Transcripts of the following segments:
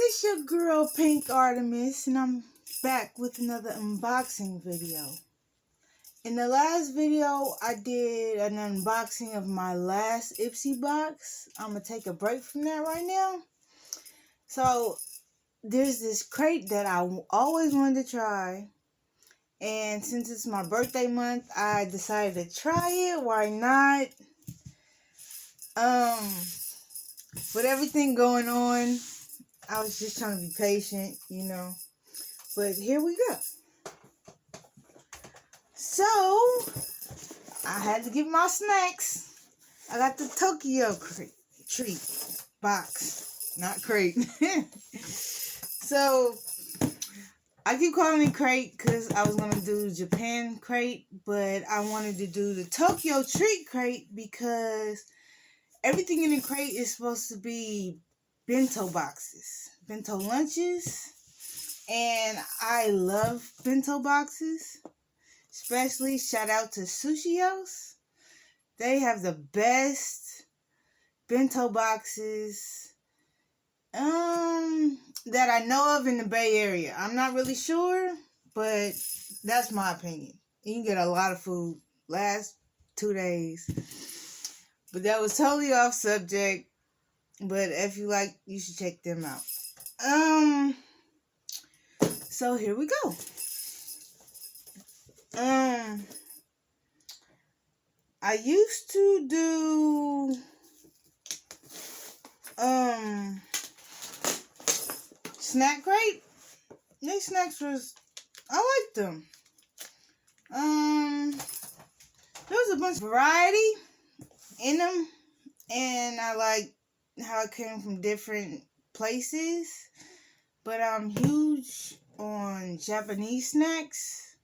this your girl Pink Artemis, and I'm back with another unboxing video. In the last video, I did an unboxing of my last Ipsy box. I'm going to take a break from that right now. So, there's this crate that I always wanted to try. And since it's my birthday month, I decided to try it. Why not? With everything going on, I was just trying to be patient, you know. But here we go. So, I had to get my snacks. I got the Tokyo treat box, not crate. So, I keep calling it crate because I was going to do Japan crate, but I wanted to do the Tokyo treat crate because everything in the crate is supposed to be bento boxes, bento lunches, and I love bento boxes. Especially shout out to Sushi House. They have the best bento boxes that I know of in the Bay Area. I'm not really sure, but that's my opinion. You can get a lot of food last 2 days. But that was totally off subject. But if you like, you should check them out. So here we go. I used to do snack crate. These snacks I liked them. There was a bunch of variety in them, and I like how it came from different places. But I'm huge on Japanese snacks,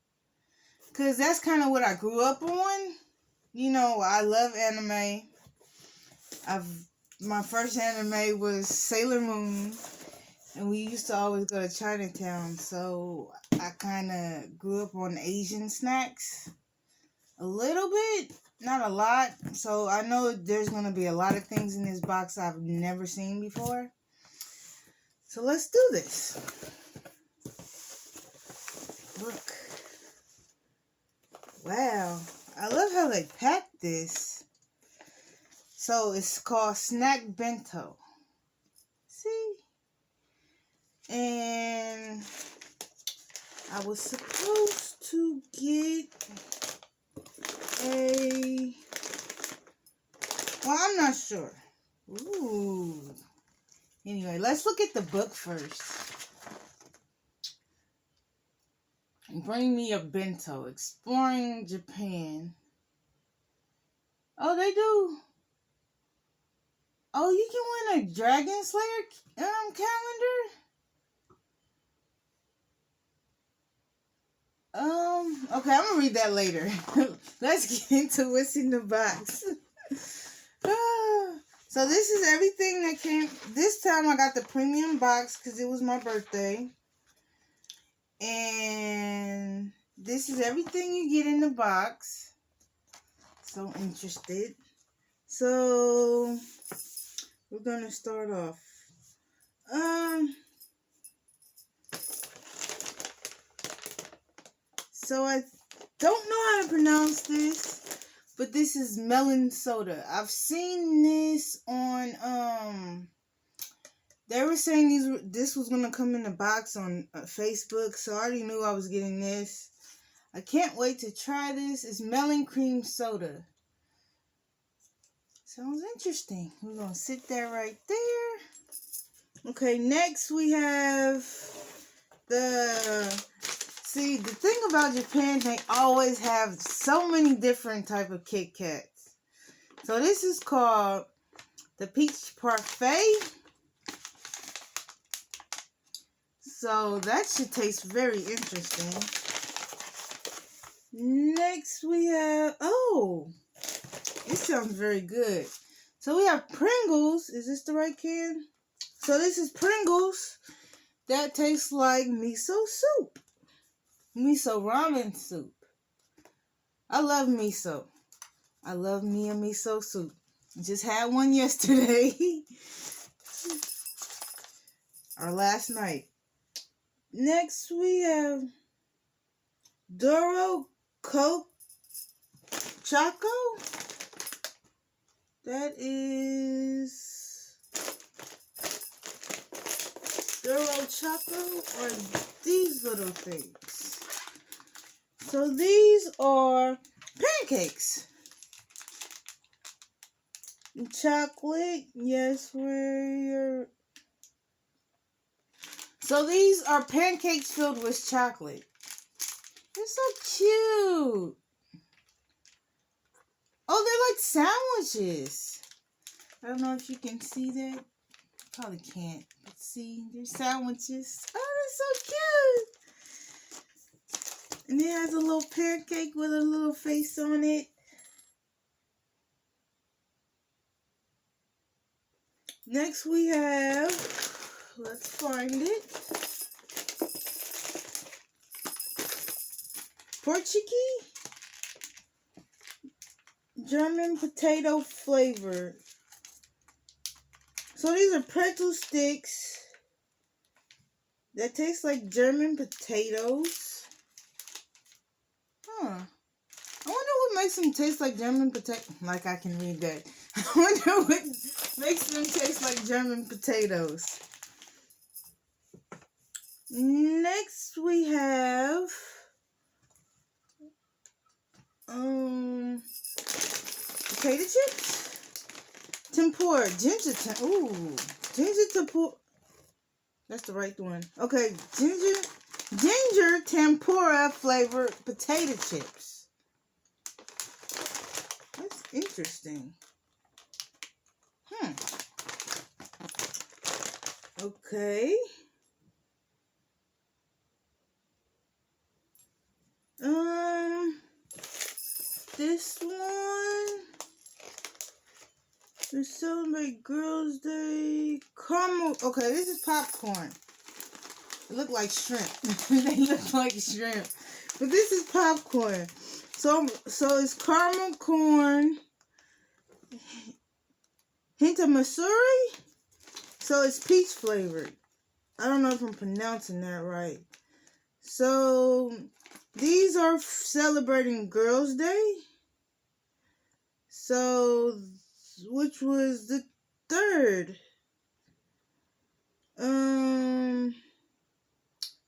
because that's kind of what I grew up on. You know, I love anime. My first anime was Sailor Moon, and we used to always go to Chinatown, so I kind of grew up on Asian snacks. A little bit, not a lot. So I know there's going to be a lot of things in this box I've never seen before. So let's do this. Look. Wow. I love how they pack this. So it's called Snack Bento. See? And I was supposed to get well, I'm not sure. Ooh. Anyway, let's look at the book first. Bring me a bento. Exploring Japan. Oh, they do. Oh, you can win a Dragon Slayer calendar. Okay, I'm gonna read that later. Let's get into what's in the box. So this is everything that came. This time I got the premium box because it was my birthday. And this is everything you get in the box. So interested. So we're gonna start off. So I don't know how to pronounce this, but this is melon soda. I've seen this on they were saying this was gonna come in a box on Facebook, so I already knew I was getting this. I can't wait to try this. It's melon cream soda. Sounds interesting. We're gonna sit there right there. Okay, next we have See, the thing about Japan, they always have so many different type of Kit Kats. So this is called the Peach Parfait. So that should taste very interesting. Next we have, oh, this sounds very good. So we have Pringles. Is this the right can? So this is Pringles. That tastes like miso soup. Miso ramen soup. I love miso. I love me a miso soup. Just had one yesterday. our last night. Next we have Doro Coke Choco. That is Doro Choco, or these little things. So these are pancakes. Chocolate, yes, so these are pancakes filled with chocolate. They're so cute. Oh, they're like sandwiches. I don't know if you can see that. Probably can't. But see, they're sandwiches. Oh, they're so cute. And it has a little pancake with a little face on it. Next we have, let's find it, Portuguese German potato flavor. So these are pretzel sticks that taste like German potatoes. Huh. I wonder what makes them taste like German potato. Like I can read that. I wonder what makes them taste like German potatoes. Next we have potato chips, tempura, ginger tempura. That's the right one. Okay, ginger tempura flavored potato chips. That's interesting. Okay. This one. To celebrate Girls' Day. Caramel. Okay, this is popcorn. It look like shrimp. They look like shrimp. But this is popcorn. So it's caramel corn. Hint of Missouri. So it's peach flavored. I don't know if I'm pronouncing that right. So these are celebrating Girls' Day. So which was the 3rd.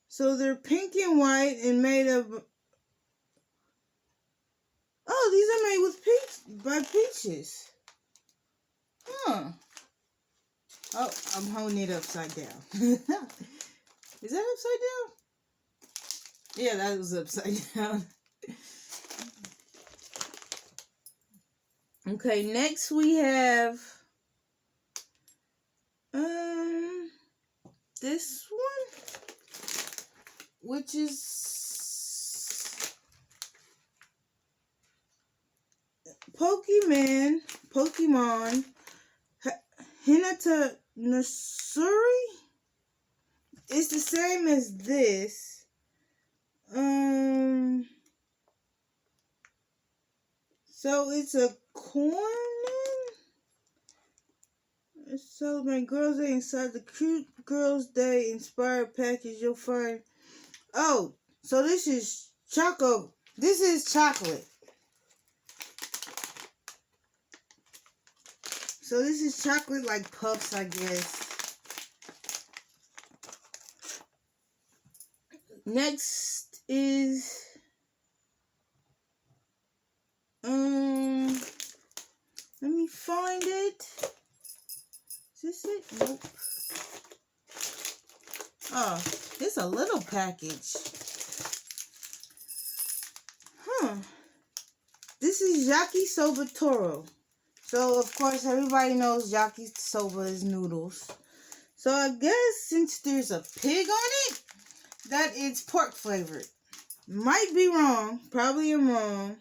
So they're pink and white and made of. Oh, these are made with peaches. Huh. Oh, I'm holding it upside down. Is that upside down? Yeah, that was upside down. Okay, next we have this one, which is Pokemon Hinata Nursery. It's the same as this. So it's a corn. Celebrate Girls' Day inside the cute Girls' Day inspired package you'll find. Oh, so this is chocolate. This is chocolate. So this is chocolate like puffs, I guess. Next is let me find it. Is this it? Nope. Oh, it's a little package. This is yakisoba Toro. So, of course, everybody knows yakisoba is noodles. So, I guess since there's a pig on it, that it's pork flavored. Might be wrong. Probably am wrong.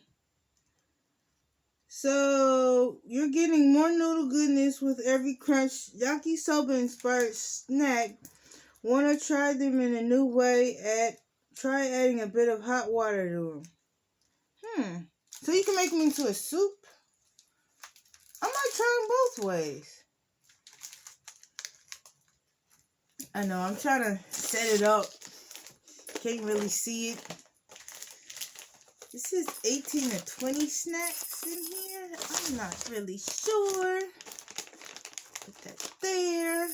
So, you're getting more noodle goodness with every crunch. Yakisoba inspired snack. Want to try them in a new way? Try adding a bit of hot water to them. So you can make them into a soup? I might try them both ways. I know, I'm trying to set it up. Can't really see it. This is 18 to 20 snacks in here. I'm not really sure. Put that there.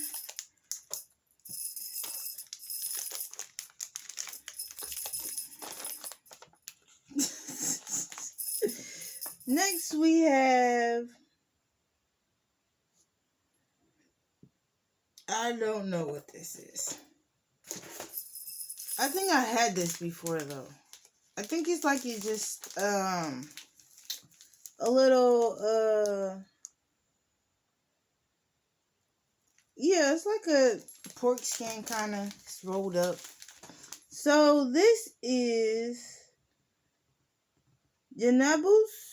Next we have, I don't know what this is. I think I had this before though. I think it's like you just a little yeah, it's like a pork skin kind of rolled up. So this is Janabus.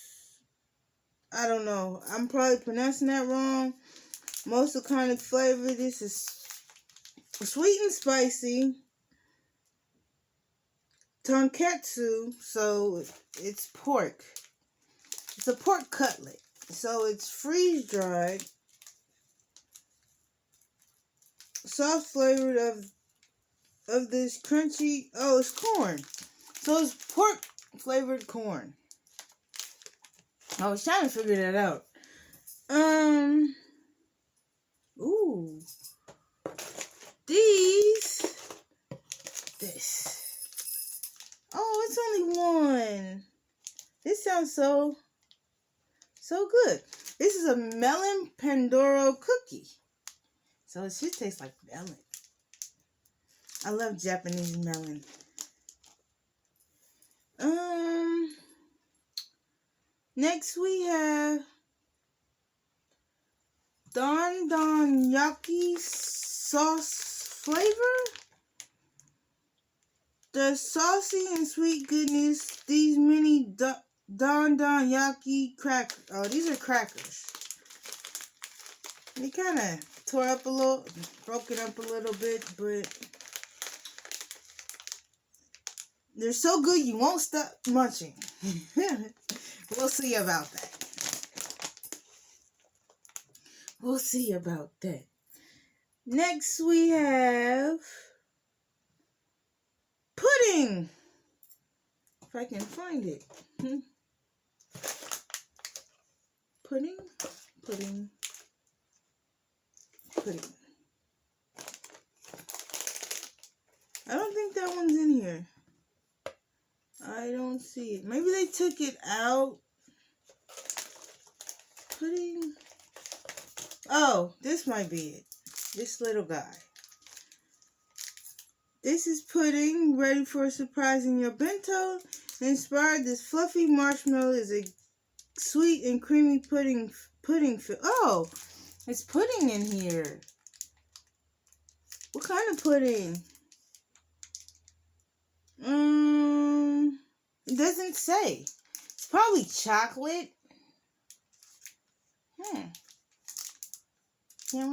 I don't know. I'm probably pronouncing that wrong. Most of the kind of flavor. This is sweet and spicy. Tonkatsu. So it's pork. It's a pork cutlet. So it's freeze dried. Soft flavored of this crunchy. Oh, it's corn. So it's pork flavored corn. I was trying to figure that out. Ooh. This. Oh, it's only one. This sounds so good. This is a melon pandoro cookie. So it should taste like melon. I love Japanese melon. Next we have Don Yaki sauce flavor. The saucy and sweet goodness, these mini Don Yaki crackers. Oh, these are crackers. They kind of tore up a little, broken up a little bit, but they're so good you won't stop munching. We'll see about that. We'll see about that. Next we have pudding. If I can find it. Pudding. I don't think that one's in here. I don't see it. Maybe they took it out. Pudding. Oh, this might be it. This little guy. This is pudding, ready for a surprise in your bento. Inspired, this fluffy marshmallow is a sweet and creamy pudding. Oh, it's pudding in here. What kind of pudding? It doesn't say. It's probably chocolate. Can't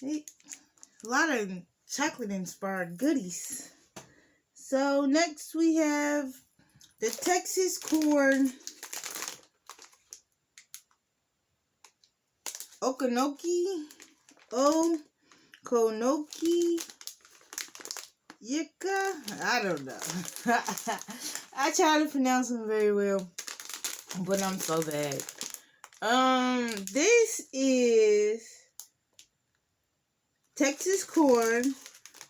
we? A lot of chocolate-inspired goodies. So next we have the Texas corn Okonoki Yika. I don't know. I try to pronounce them very well, but I'm so bad. This is Texas corn.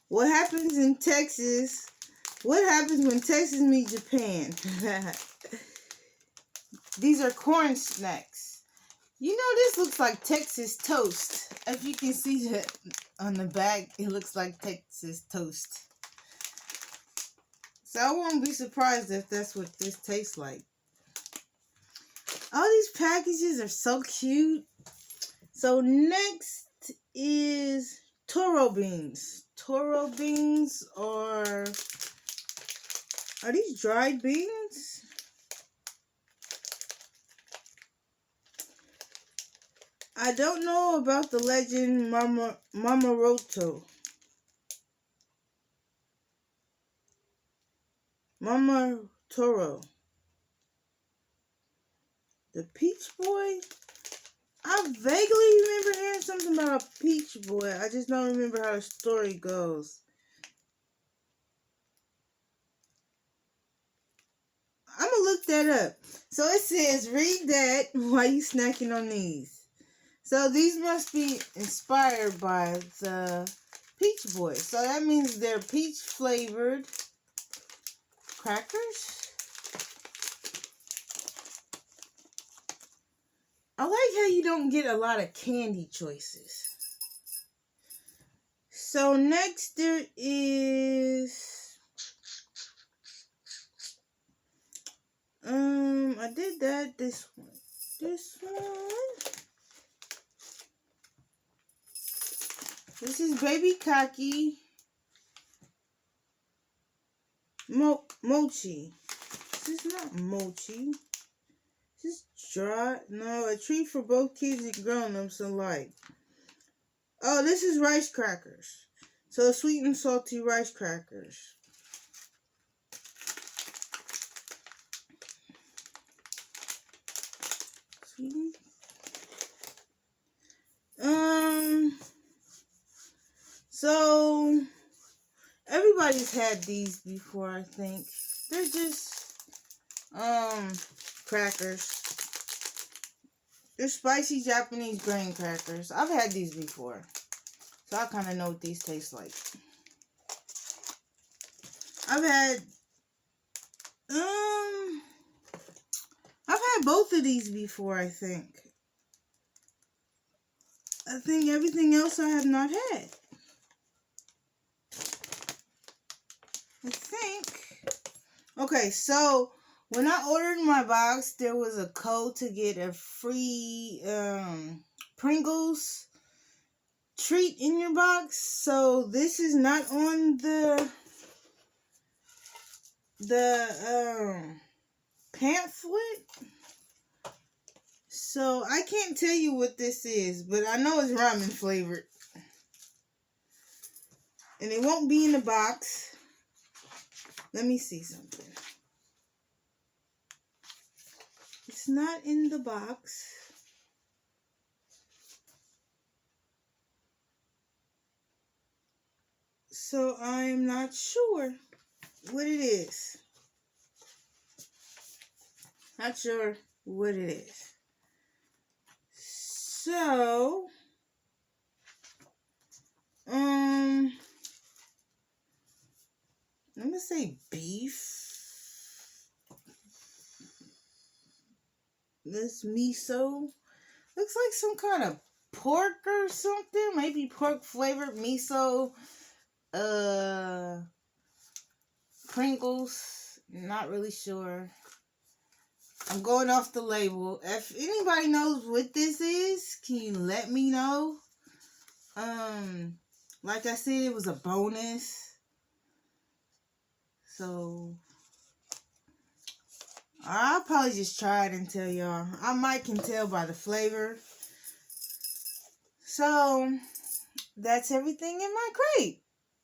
What happens in Texas? What happens when Texas meets Japan? These are corn snacks. You know, this looks like Texas toast. If you can see that on the back, it looks like Texas toast. So I won't be surprised if that's what this tastes like. All these packages are so cute. So next is toro beans. Toro beans are these dried beans? I don't know about the legend Mamaroto. Mama Toro. The Peach Boy? I vaguely remember hearing something about a peach boy. I just don't remember how the story goes. I'm gonna look that up. So it says, read that while you snacking on these. So these must be inspired by the Peach Boys. So that means they're peach flavored crackers. I like how you don't get a lot of candy choices. So next there is I did that. This one. This is Baby Kaki Mochi. This is not mochi. This is dry. No, a treat for both kids and grown-ups alike. Oh, this is rice crackers. So sweet and salty rice crackers. Sweet. So everybody's had these before, I think. They're just crackers. They're spicy Japanese grain crackers. I've had these before, so I kind of know what these taste like. I've had both of these before, I think. I think everything else I have not had. I think. Okay, so when I ordered my box, there was a code to get a free Pringles treat in your box. So this is not on the pamphlet. So I can't tell you what this is, but I know it's ramen flavored. And it won't be in the box. Let me see something. It's not in the box. So I'm not sure what it is. Not sure what it is. So, I'm gonna say beef. This miso looks like some kind of pork or something. Maybe pork flavored miso. Pringles. Not really sure. I'm going off the label. If anybody knows what this is, can you let me know? Like I said, it was a bonus. So I'll probably just try it and tell y'all. I might can tell by the flavor. So that's everything in my crate.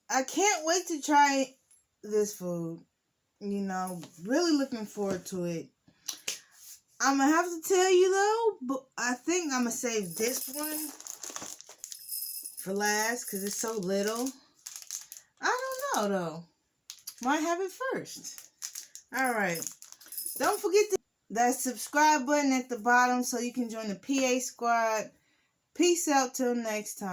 I can't wait to try this food. You know, really looking forward to it. I'm going to have to tell you though, but I think I'm going to save this one for last because it's so little. I don't know though. Might have it first. Alright. Don't forget that subscribe button at the bottom so you can join the PA squad. Peace out till next time.